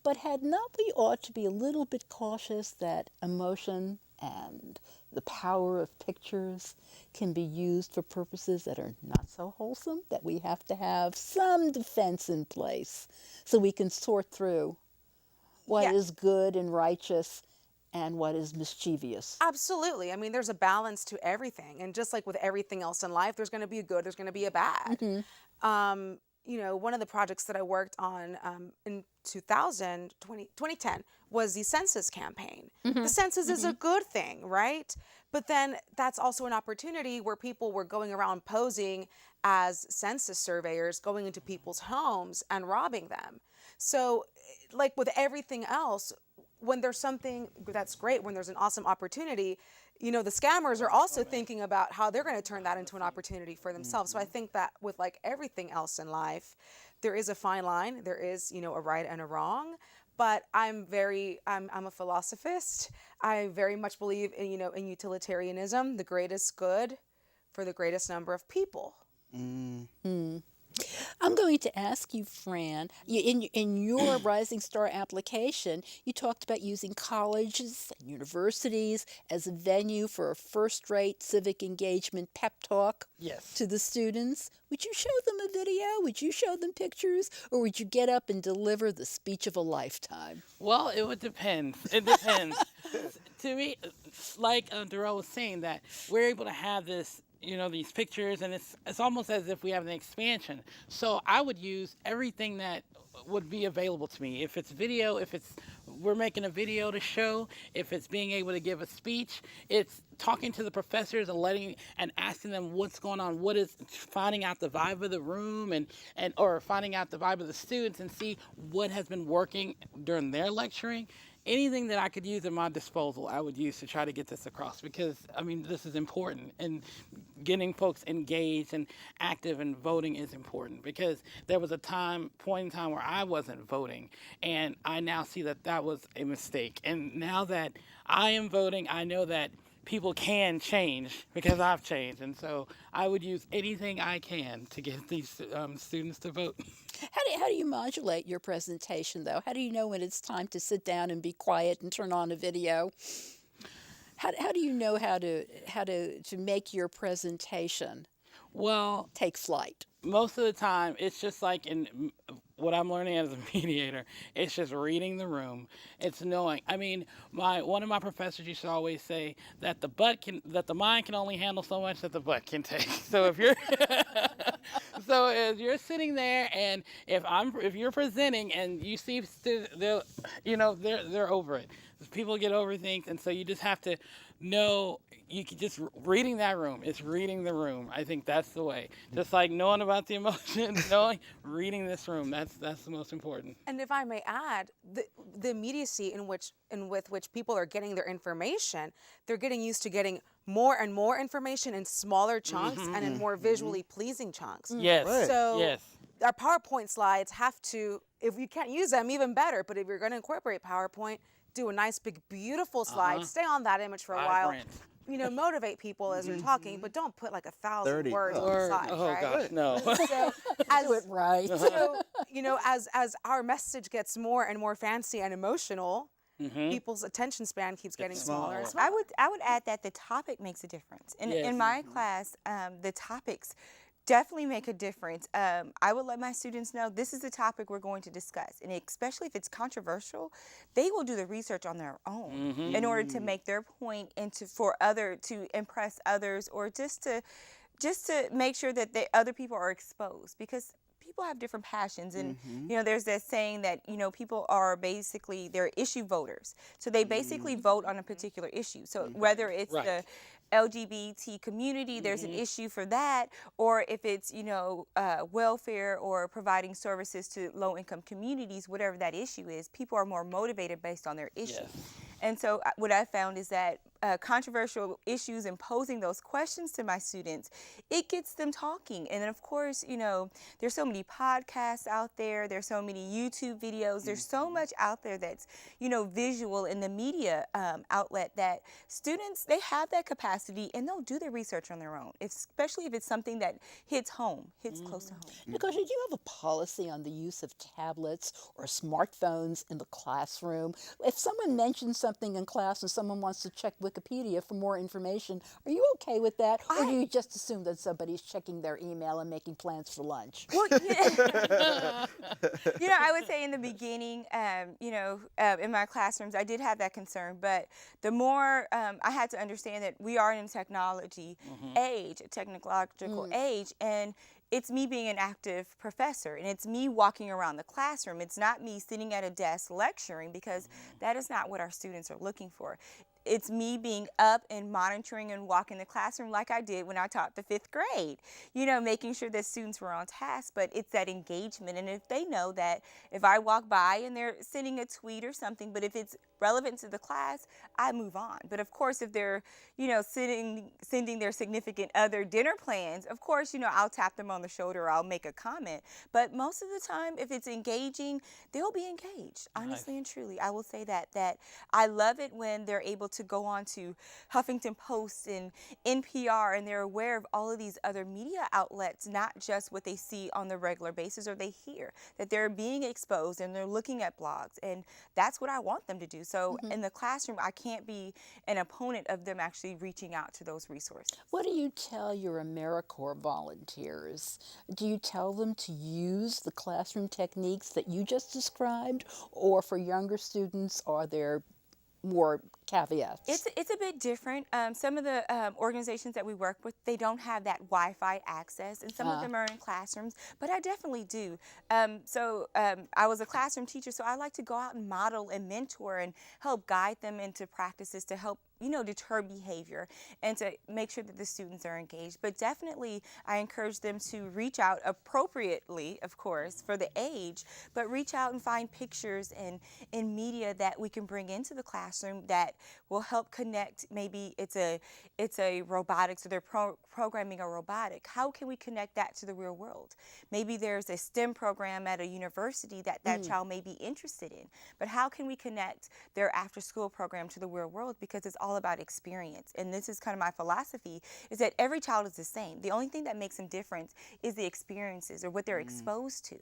But had not we ought to be a little bit cautious that emotion and the power of pictures can be used for purposes that are not so wholesome, that we have to have some defense in place so we can sort through what Yeah. is good and righteous and what is mischievous. Absolutely. I mean, there's a balance to everything. And just like with everything else in life, there's going to be a good, there's going to be a bad. One of the projects that I worked on in 2010 was the census campaign. The census is a good thing, right? But then that's also an opportunity where people were going around posing as census surveyors, going into people's homes and robbing them. So, like with everything else, when there's something that's great, when there's an awesome opportunity, the scammers are also thinking about how they're going to turn that into an opportunity for themselves. So I think that with like everything else in life, there is a fine line. There is, a right and a wrong. But I'm a philosophist. I very much believe in utilitarianism, the greatest good for the greatest number of people. I'm going to ask you, Fran, in your Rising Star application, you talked about using colleges and universities as a venue for a first-rate civic engagement pep talk Yes. to the students. Would you show them a video? Would you show them pictures? Or would you get up and deliver the speech of a lifetime? Well, it would depend. It depends. To me, like Darrell was saying, that we're able to have this, these pictures, and it's almost as if we have an expansion. So I would use everything that would be available to me. If it's video, if it's we're making a video to show, if it's being able to give a speech, it's talking to the professors and asking them what's going on, what is finding out the vibe of the room and or finding out the vibe of the students and see what has been working during their lecturing. Anything that I could use at my disposal, I would use to try to get this across, because this is important, and getting folks engaged and active in voting is important, because there was a point in time where I wasn't voting, and I now see that was a mistake. And now that I am voting, I know that people can change because I've changed, and so I would use anything I can to get these students to vote. How do you modulate your presentation, though? How do you know when it's time to sit down and be quiet and turn on a video? How do you know how to make your presentation Well, take flight? most of the time, it's just like in what I'm learning as a mediator. It's just reading the room. It's knowing. One of my professors used to always say that the mind can only handle so much that the butt can take. So if you're sitting there, and if you're presenting and you see they're over it. People get over things, and so you just have to know. You can just reading that room. It's reading the room. I think that's the way. Just like knowing about the emotions, reading this room. That's the most important. And if I may add, the immediacy with which people are getting their information, they're getting used to getting more and more information in smaller chunks and in more visually pleasing chunks. Yes. Right. So Yes. our PowerPoint slides have to, if you can't use them, even better. But if you're going to incorporate PowerPoint, do a nice, big, beautiful slide. Stay on that image for a while. Vibrant. Motivate people as you're talking, but don't put like 1,000 30. words on the slide, Oh right? gosh, no. So as Do it right. so, as our message gets more and more fancy and emotional, people's attention span keeps getting smaller. I would add that the topic makes a difference. In Yes. my class, the topics definitely make a difference. I would let my students know this is the topic we're going to discuss, and especially if it's controversial, they will do the research on their own in order to make their point and to impress others, or just to make sure that other people are exposed, because people have different passions, and there's that saying that people are basically they're issue voters, so they basically vote on a particular issue. So whether it's Right. the LGBT community, there's an issue for that, or if it's welfare or providing services to low-income communities, whatever that issue is, people are more motivated based on their issue. Yes. And so what I found is that controversial issues and posing those questions to my students, it gets them talking. And then of course, there's so many podcasts out there, there's so many YouTube videos, there's so much out there that's, visual in the media outlet, that students, they have that capacity and they'll do their research on their own, especially if it's something that hits close to home. Because you have a policy on the use of tablets or smartphones in the classroom. If someone mentions something in class and someone wants to check Wikipedia for more information, are you okay with that? Or do you just assume that somebody's checking their email and making plans for lunch? Well, I would say in the beginning, in my classrooms, I did have that concern. But the more I had to understand that we are in a technology age, a technological age, and it's me being an active professor, and it's me walking around the classroom. It's not me sitting at a desk lecturing, because that is not what our students are looking for. It's me being up and monitoring and walking the classroom like I did when I taught the 5th grade, making sure that students were on task. But it's that engagement. And if they know that if I walk by and they're sending a tweet or something, but if it's relevant to the class, I move on. But of course, if they're, sending their significant other dinner plans, of course, I'll tap them on the shoulder or I'll make a comment. But most of the time, if it's engaging, they'll be engaged, honestly and truly. I will say that I love it when they're able to go on to Huffington Post and NPR, and they're aware of all of these other media outlets, not just what they see on the regular basis or they hear, that they're being exposed and they're looking at blogs. And that's what I want them to do. So in the classroom, I can't be an opponent of them actually reaching out to those resources. What do you tell your AmeriCorps volunteers? Do you tell them to use the classroom techniques that you just described, or for younger students, are there more caveats? It's a bit different. Some of the organizations that we work with, they don't have that Wi-Fi access, and some of them are in classrooms, but I definitely do. I was a classroom teacher, so I like to go out and model and mentor and help guide them into practices to help deter behavior and to make sure that the students are engaged. But definitely, I encourage them to reach out appropriately, of course, for the age, but reach out and find pictures and in media that we can bring into the classroom that will help connect. Maybe it's a robotics, or they're programming a robotic. How can we connect that to the real world? Maybe there's a STEM program at a university that child may be interested in, but how can we connect their after-school program to the real world? Because it's all about experience. And this is kind of my philosophy, is that every child is the same. The only thing that makes them different is the experiences or what they're exposed to.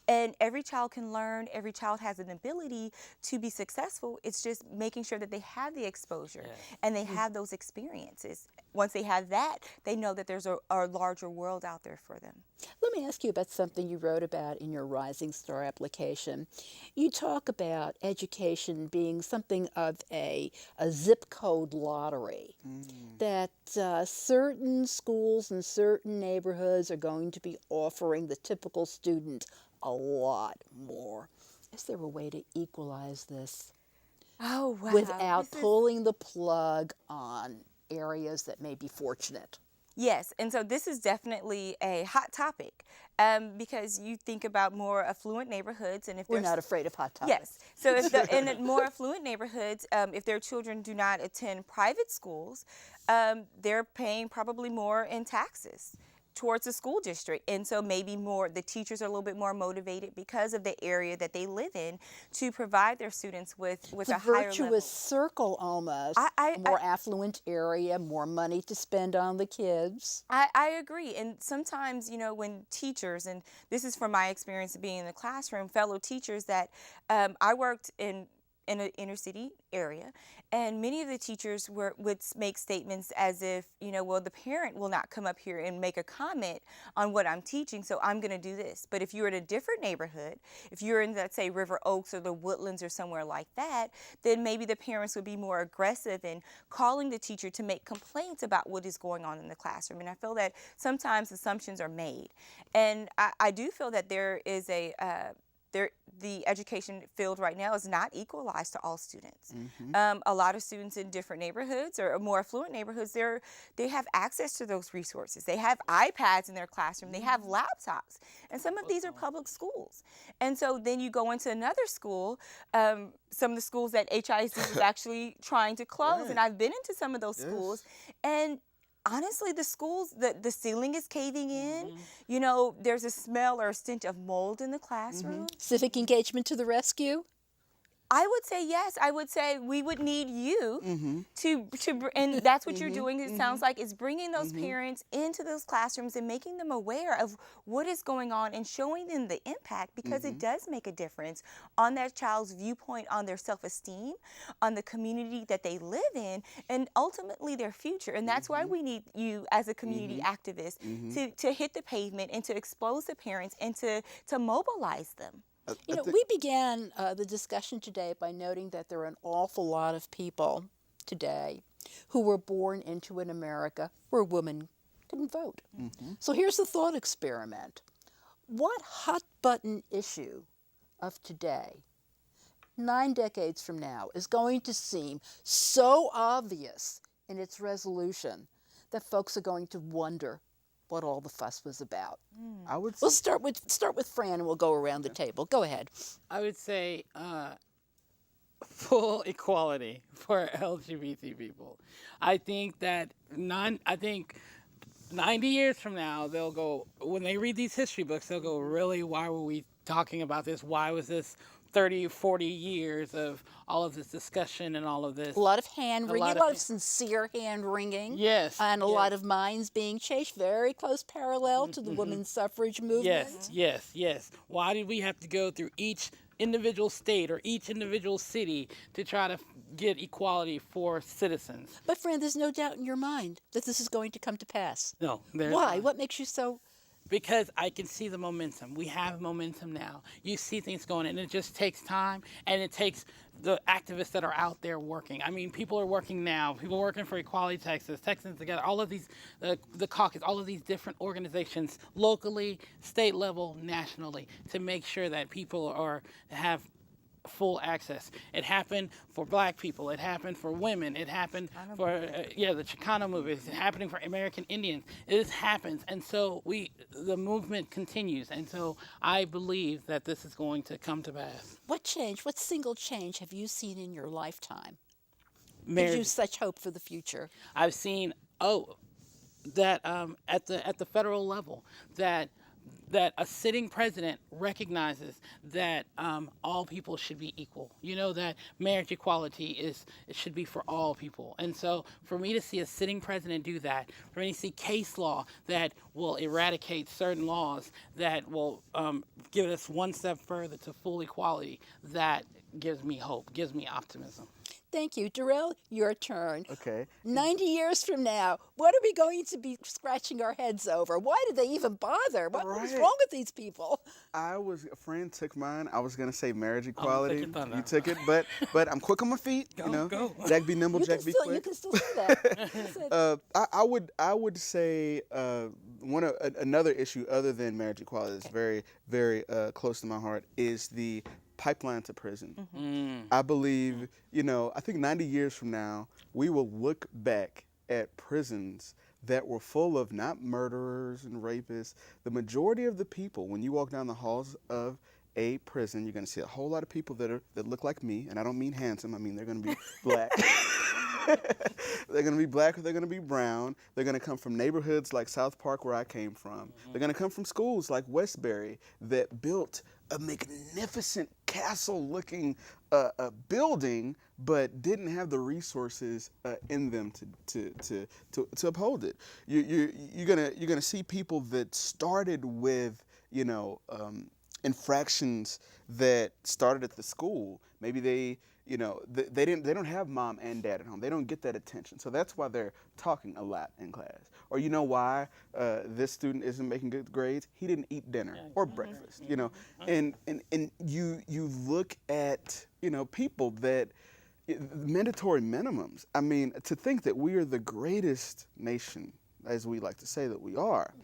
And every child can learn, every child has an ability to be successful. It's just making sure that they have the exposure and they have those experiences. Once they have that, they know that there's a larger world out there for them. Let me ask you about something you wrote about in your Rising Star application. You talk about education being something of a zip code lottery, that certain schools and certain neighborhoods are going to be offering the typical student a lot more. Is there a way to equalize this? Oh, wow. Without pulling the plug on areas that may be fortunate? Yes, and so this is definitely a hot topic because you think about more affluent neighborhoods, and if we're not afraid of hot topics. Yes, so if in more affluent neighborhoods, if their children do not attend private schools, they're paying probably more in taxes towards the school district. And so maybe the teachers are a little bit more motivated because of the area that they live in to provide their students with a higher level. Virtuous circle almost. More affluent area, more money to spend on the kids. I agree. And sometimes, when teachers, and this is from my experience of being in the classroom, fellow teachers that I worked in an inner city area, and many of the teachers would make statements as if, the parent will not come up here and make a comment on what I'm teaching, so I'm going to do this. But if you're in a different neighborhood, if you're in, let's say, River Oaks or the Woodlands or somewhere like that, then maybe the parents would be more aggressive in calling the teacher to make complaints about what is going on in the classroom. And I feel that sometimes assumptions are made. And I do feel that there is the education field right now is not equalized to all students. A lot of students in different neighborhoods or more affluent neighborhoods, they have access to those resources. They have iPads in their classroom. They have laptops. And some of these are public schools. And so then you go into another school, some of the schools that HISD is actually trying to close. And I've been into some of those schools. And honestly, the schools, the ceiling is caving in. You know, there's a smell or a stench of mold in the classroom. Civic engagement to the rescue? I would say yes. I would say we would need you and that's what you're doing. It sounds like is bringing those parents into those classrooms and making them aware of what is going on and showing them the impact, because it does make a difference on that child's viewpoint, on their self-esteem, on the community that they live in, and ultimately their future. And that's why we need you as a community activist to hit the pavement and to expose the parents and to mobilize them. You know, we began the discussion today by noting that there are an awful lot of people today who were born into an America where women didn't vote. So here's the thought experiment. What hot button issue of today, 9 decades from now, is going to seem so obvious in its resolution that folks are going to wonder what all the fuss was about? I would We'll start with Fran, and we'll go around the table. Go ahead. I would say full equality for LGBT people. I think that 90 years from now, they'll go, when they read these history books, they'll go, really, why were we talking about this? Why was this 30, 40 years of all of this discussion and all of this? A lot of hand wringing, lot a lot of of sincere hand wringing. Yes, And a yes. lot of minds being changed, very close parallel to the women's suffrage movement. Yes. Why did we have to go through each individual state or each individual city to try to get equality for citizens? But Fran, there's no doubt in your mind that this is going to come to pass. No. There's Why? not. What makes you so... Because I can see the momentum. We have momentum now. You see things going, and it just takes time, and it takes the activists that are out there working. I mean, people are working now. People are working for Equality Texas, Texans Together, all of these, the caucus, all of these different organizations, locally, state level, nationally, to make sure that people have full access. It happened for Black people. It happened for women. It happened for the Chicano movement. It's happening for American Indians. It happens, and so the movement continues. And so I believe that this is going to come to pass. What single change have you seen in your lifetime? Gives Marriage. you such hope for the future? I've seen that at the federal level that a sitting president recognizes that all people should be equal. You know, that marriage equality it should be for all people. And so for me to see a sitting president do that, for me to see case law that will eradicate certain laws that will give us one step further to full equality, that gives me hope, gives me optimism. Thank you. Darrell, your turn. Okay. 90 years from now, what are we going to be scratching our heads over? Why did they even bother? What was Right. wrong with these people? A friend took mine. I was gonna say marriage equality. your thunder. You took it, but I'm quick on my feet. Go, you know, go. Jack be nimble, You Jack can be still, quick. you can still say that. I would say another issue other than marriage equality that's very very close to my heart is the pipeline to prison. I believe, I think 90 years from now we will look back at prisons that were full of not murderers and rapists. The majority of the people, when you walk down the halls of a prison, you're going to see a whole lot of people that look like me, and I don't mean handsome. I mean they're going to be black. They're going to be black or they're going to be brown. They're going to come from neighborhoods like South Park, where I came from. They're going to come from schools like Westbury that built a magnificent castle-looking building, but didn't have the resources in them to uphold it. You're gonna see people that started with infractions that started at the school. Maybe they don't have mom and dad at home. They don't get that attention. So that's why they're talking a lot in class. Or you know why this student isn't making good grades? He didn't eat dinner or breakfast. And you look at people that mandatory minimums. I mean, to think that we are the greatest nation, as we like to say that we are,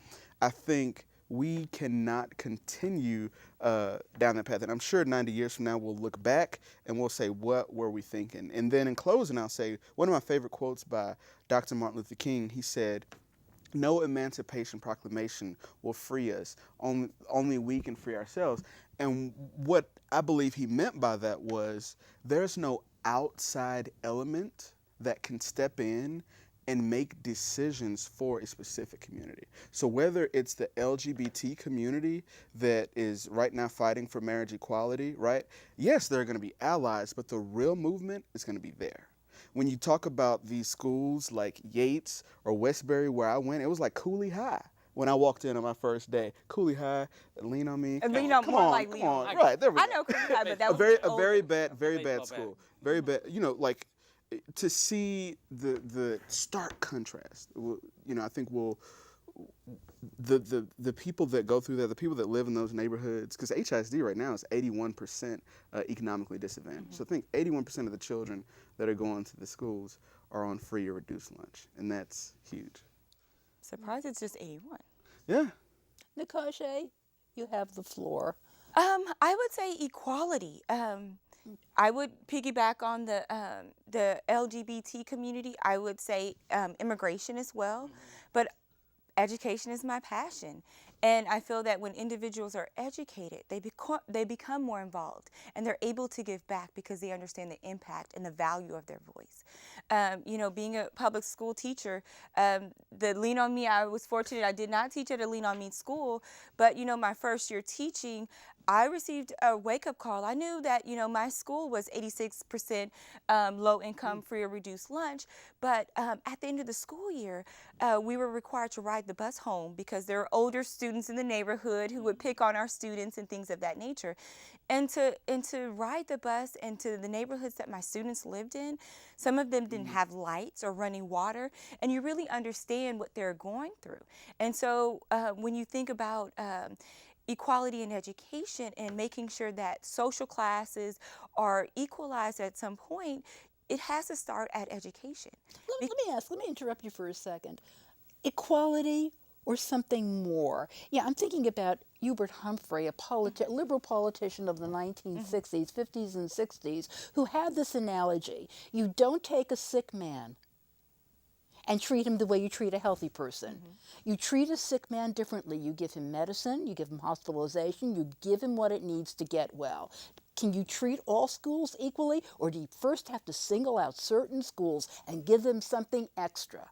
I think we cannot continue down that path. And I'm sure 90 years from now we'll look back and we'll say, what were we thinking? And then in closing, I'll say one of my favorite quotes by Dr. Martin Luther King. He said, "No Emancipation Proclamation will free us. Only we can free ourselves." And what I believe he meant by that was there's no outside element that can step in and make decisions for a specific community. So whether it's the LGBT community that is right now fighting for marriage equality, right? Yes, there are going to be allies, but the real movement is going to be there. When you talk about these schools like Yates or Westbury where I went, it was like Cooley High. When I walked in on my first day, Cooley High, Lean on Me. Lean on, come more on, like come Lean on. on. Right, there we go. I know Cooley High, but that a was very, the a very old- bad, very Baseball bad school. Very bad. You know, like to see the stark contrast. You know, I think the people that go through that, the people that live in those neighborhoods, because HISD right now is 81% economically disadvantaged. So I think 81% of the children that are going to the schools are on free or reduced lunch, and that's huge. Surprised it's just 81. Yeah. Nakaje, you have the floor. I would say equality. I would piggyback on the LGBT community. I would say immigration as well, but education is my passion. And I feel that when individuals are educated, they become more involved and they're able to give back because they understand the impact and the value of their voice. You know, being a public school teacher, the Lean on Me, I was fortunate. I did not teach at a Lean on Me school, but, you know, my first year teaching, I received a wake-up call. I knew that, you know, my school was 86% low income, free or reduced lunch, but at the end of the school year, we were required to ride the bus home because there are older students in the neighborhood who would pick on our students and things of that nature. And to ride the bus into the neighborhoods that my students lived in, some of them didn't have lights or running water, and you really understand what they're going through. And so when you think about equality in education and making sure that social classes are equalized at some point, it has to start at education. Let me interrupt you for a second. Equality or something more? Yeah, I'm thinking about Hubert Humphrey, a liberal politician of the 1960s, 50s, and 60s, who had this analogy. You don't take a sick man and treat him the way you treat a healthy person. You treat a sick man differently. You give him medicine, you give him hospitalization, you give him what it needs to get well. Can you treat all schools equally, or do you first have to single out certain schools and give them something extra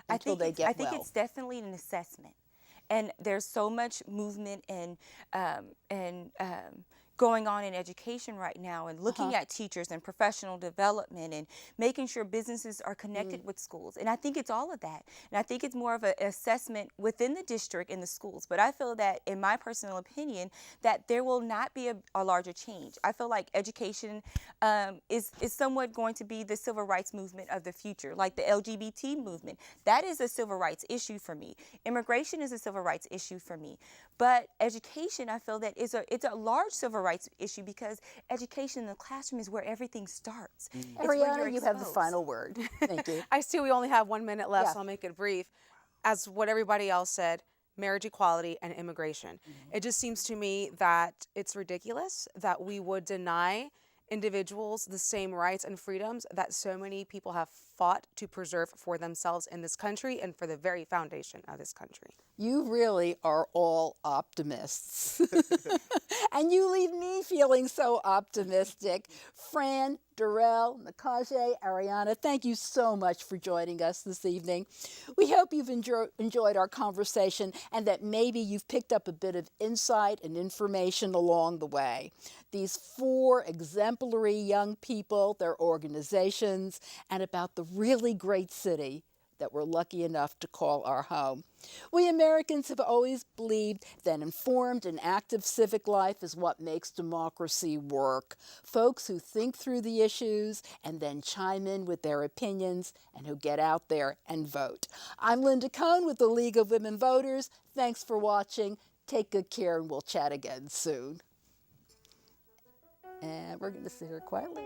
until they get I think well? it's definitely an assessment. And there's so much movement and going on in education right now, and looking at teachers and professional development and making sure businesses are connected with schools. And I think it's all of that. And I think it's more of an assessment within the district and the schools. But I feel that, in my personal opinion, that there will not be a larger change. I feel like education is somewhat going to be the civil rights movement of the future, like the LGBT movement. That is a civil rights issue for me. Immigration is a civil rights issue for me. But education, I feel that it's a large civil rights issue, because education in the classroom is where everything starts. It's where Ariana, you're you have the exposed. final word. Thank you. I see we only have 1 minute left, Yeah. so I'll make it brief. As what everybody else said, marriage equality and immigration. It just seems to me that it's ridiculous that we would deny individuals the same rights and freedoms that so many people have fought to preserve for themselves in this country and for the very foundation of this country. You really are all optimists. And you leave me feeling so optimistic. Fran, Darrell, Nakaje, Ariana, thank you so much for joining us this evening. We hope you've enjoyed our conversation, and that maybe you've picked up a bit of insight and information along the way. These 4 exemplary young people, their organizations, and about the really great city that we're lucky enough to call our home. We Americans have always believed that informed and active civic life is what makes democracy work. Folks who think through the issues and then chime in with their opinions, and who get out there and vote. I'm Linda Cohn with the League of Women Voters. Thanks for watching. Take good care, and we'll chat again soon. And we're going to sit here quietly.